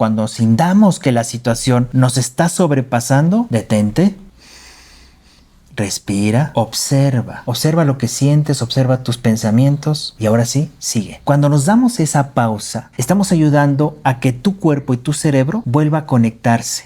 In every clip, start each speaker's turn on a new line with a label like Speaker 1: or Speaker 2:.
Speaker 1: Cuando sintamos que la situación nos está sobrepasando, detente, respira, observa lo que sientes, observa tus pensamientos y ahora sí, sigue. Cuando nos damos esa pausa, estamos ayudando a que tu cuerpo y tu cerebro vuelva a conectarse.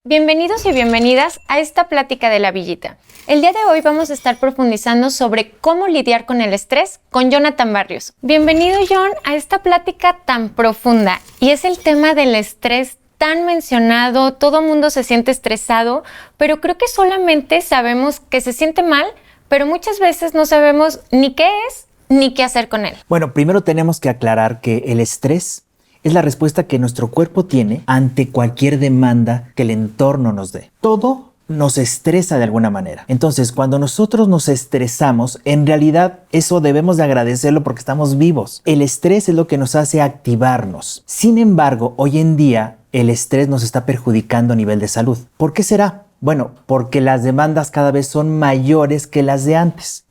Speaker 2: Bienvenidos y bienvenidas a esta plática de la Villita. El día de hoy vamos a estar profundizando sobre cómo lidiar con el estrés con Jonathan Barrios. Bienvenido, John, a esta plática tan profunda. Y es el tema del estrés tan mencionado, todo mundo se siente estresado, pero creo que solamente sabemos que se siente mal, pero muchas veces no sabemos ni qué es ni qué hacer con él.
Speaker 1: Bueno, primero tenemos que aclarar que el estrés es la respuesta que nuestro cuerpo tiene ante cualquier demanda que el entorno nos dé. Todo nos estresa de alguna manera. Entonces, cuando nosotros nos estresamos, en realidad eso debemos de agradecerlo porque estamos vivos. El estrés es lo que nos hace activarnos. Sin embargo, hoy en día el estrés nos está perjudicando a nivel de salud. ¿Por qué será? Bueno, porque las demandas cada vez son mayores que las de antes.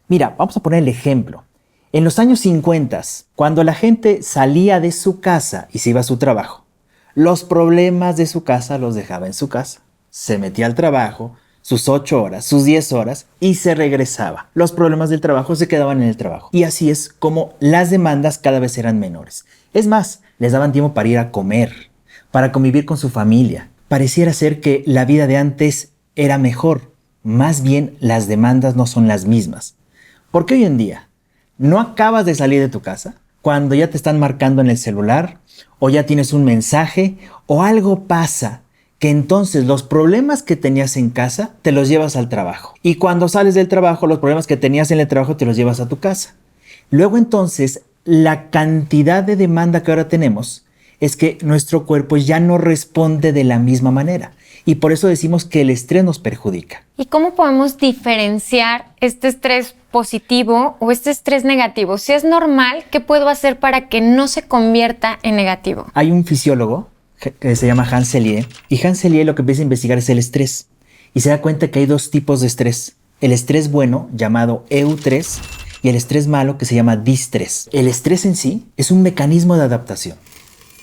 Speaker 1: Mira, vamos a poner el ejemplo. En los años 50, cuando la gente salía de su casa y se iba a su trabajo, los problemas de su casa los dejaba en su casa. Se metía al trabajo, sus 8 horas, sus 10 horas y se regresaba. Los problemas del trabajo se quedaban en el trabajo. Y así es como las demandas cada vez eran menores. Es más, les daban tiempo para ir a comer, para convivir con su familia. Pareciera ser que la vida de antes era mejor. Más bien, las demandas no son las mismas. Porque hoy en día no acabas de salir de tu casa cuando ya te están marcando en el celular o ya tienes un mensaje o algo pasa que entonces los problemas que tenías en casa te los llevas al trabajo. Y cuando sales del trabajo, los problemas que tenías en el trabajo te los llevas a tu casa. Luego entonces, la cantidad de demanda que ahora tenemos es que nuestro cuerpo ya no responde de la misma manera. Y por eso decimos que el estrés nos perjudica.
Speaker 2: ¿Y cómo podemos diferenciar este estrés positivo o este estrés negativo? Si es normal, ¿qué puedo hacer para que no se convierta en negativo?
Speaker 1: Hay un fisiólogo que se llama Hans Selye, y Hans Selye lo que empieza a investigar es el estrés. Y se da cuenta que hay dos tipos de estrés. El estrés bueno, llamado eustrés, y el estrés malo, que se llama distrés. El estrés en sí es un mecanismo de adaptación.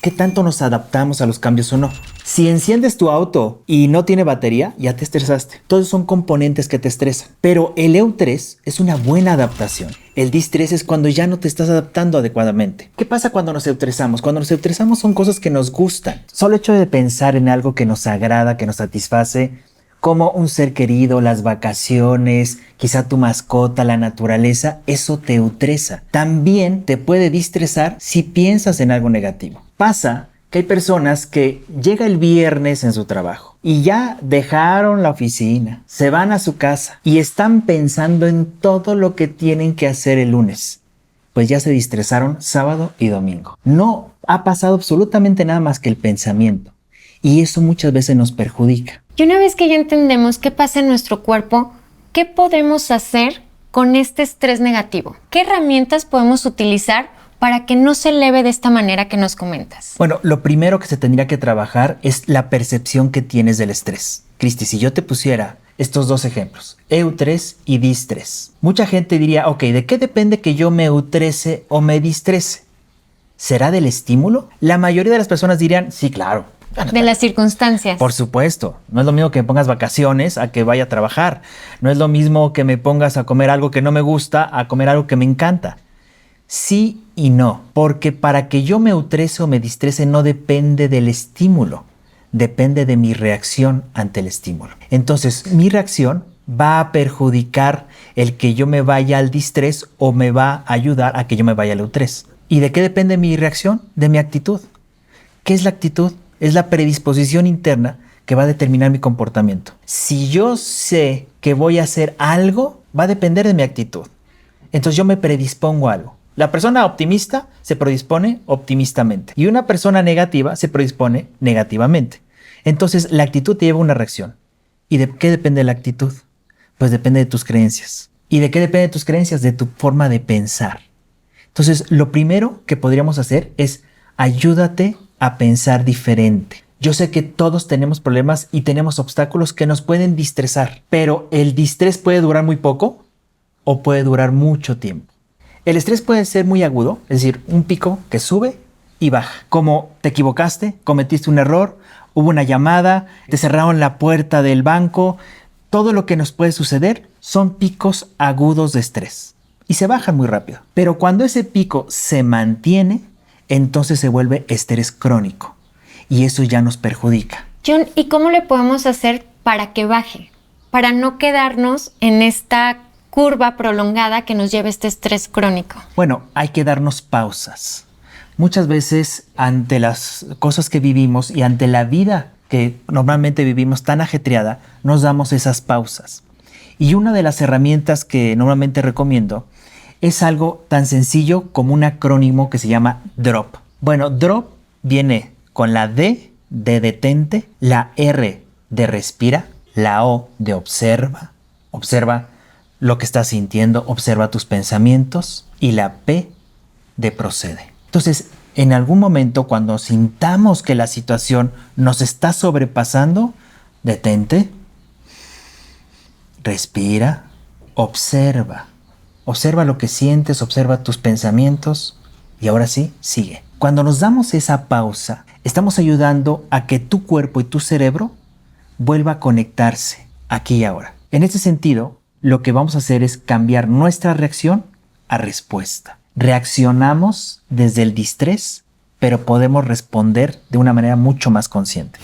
Speaker 1: ¿Qué tanto nos adaptamos a los cambios o no? Si enciendes tu auto y no tiene batería, ya te estresaste. Todos son componentes que te estresan. Pero el eustrés es una buena adaptación. El distrés es cuando ya no te estás adaptando adecuadamente. ¿Qué pasa cuando nos estresamos? Cuando nos estresamos son cosas que nos gustan. Solo el hecho de pensar en algo que nos agrada, que nos satisface, como un ser querido, las vacaciones, quizá tu mascota, la naturaleza, eso te eustresa. También te puede distresar si piensas en algo negativo. Pasa que hay personas que llega el viernes en su trabajo y ya dejaron la oficina, se van a su casa y están pensando en todo lo que tienen que hacer el lunes. Pues ya se distresaron sábado y domingo. No ha pasado absolutamente nada más que el pensamiento. Y eso muchas veces nos perjudica.
Speaker 2: Y una vez que ya entendemos qué pasa en nuestro cuerpo, ¿qué podemos hacer con este estrés negativo? ¿Qué herramientas podemos utilizar para que no se eleve de esta manera que nos comentas?
Speaker 1: Bueno, lo primero que se tendría que trabajar es la percepción que tienes del estrés. Cristi, si yo te pusiera estos dos ejemplos, eustrés y distrés, mucha gente diría, ok, ¿de qué depende que yo me eustrese o me distrese? ¿Será del estímulo? La mayoría de las personas dirían, sí, claro.
Speaker 2: De las circunstancias.
Speaker 1: Por supuesto. No es lo mismo que me pongas vacaciones a que vaya a trabajar. No es lo mismo que me pongas a comer algo que no me gusta a comer algo que me encanta. Sí y no. Porque para que yo me eustrese o me distrese no depende del estímulo. Depende de mi reacción ante el estímulo. Entonces, mi reacción va a perjudicar el que yo me vaya al distrés o me va a ayudar a que yo me vaya al eustrés. ¿Y de qué depende mi reacción? De mi actitud. ¿Qué es la actitud? Es la predisposición interna que va a determinar mi comportamiento. Si yo sé que voy a hacer algo, va a depender de mi actitud. Entonces yo me predispongo a algo. La persona optimista se predispone optimistamente y una persona negativa se predispone negativamente. Entonces la actitud te lleva a una reacción. ¿Y de qué depende la actitud? Pues depende de tus creencias. ¿Y de qué depende de tus creencias? De tu forma de pensar. Entonces lo primero que podríamos hacer es ayúdate a pensar diferente. Yo sé que todos tenemos problemas y tenemos obstáculos que nos pueden distresar, pero el distrés puede durar muy poco o puede durar mucho tiempo. El estrés puede ser muy agudo, es decir, un pico que sube y baja. Como te equivocaste, cometiste un error, hubo una llamada, te cerraron la puerta del banco. Todo lo que nos puede suceder son picos agudos de estrés y se bajan muy rápido. Pero cuando ese pico se mantiene, entonces se vuelve estrés crónico y eso ya nos perjudica.
Speaker 2: John, ¿y cómo le podemos hacer para que baje? Para no quedarnos en esta curva prolongada que nos lleva a este estrés crónico.
Speaker 1: Bueno, hay que darnos pausas. Muchas veces ante las cosas que vivimos y ante la vida que normalmente vivimos tan ajetreada, nos damos esas pausas. Y una de las herramientas que normalmente recomiendo es algo tan sencillo como un acrónimo que se llama DROP. Bueno, DROP viene con la D de detente, la R de respira, la O de observa, observa lo que estás sintiendo, observa tus pensamientos, y la P de procede. Entonces, en algún momento cuando sintamos que la situación nos está sobrepasando, detente, respira, observa. Observa lo que sientes, observa tus pensamientos y ahora sí, sigue. Cuando nos damos esa pausa, estamos ayudando a que tu cuerpo y tu cerebro vuelva a conectarse aquí y ahora. En este sentido, lo que vamos a hacer es cambiar nuestra reacción a respuesta. Reaccionamos desde el distrés, pero podemos responder de una manera mucho más consciente.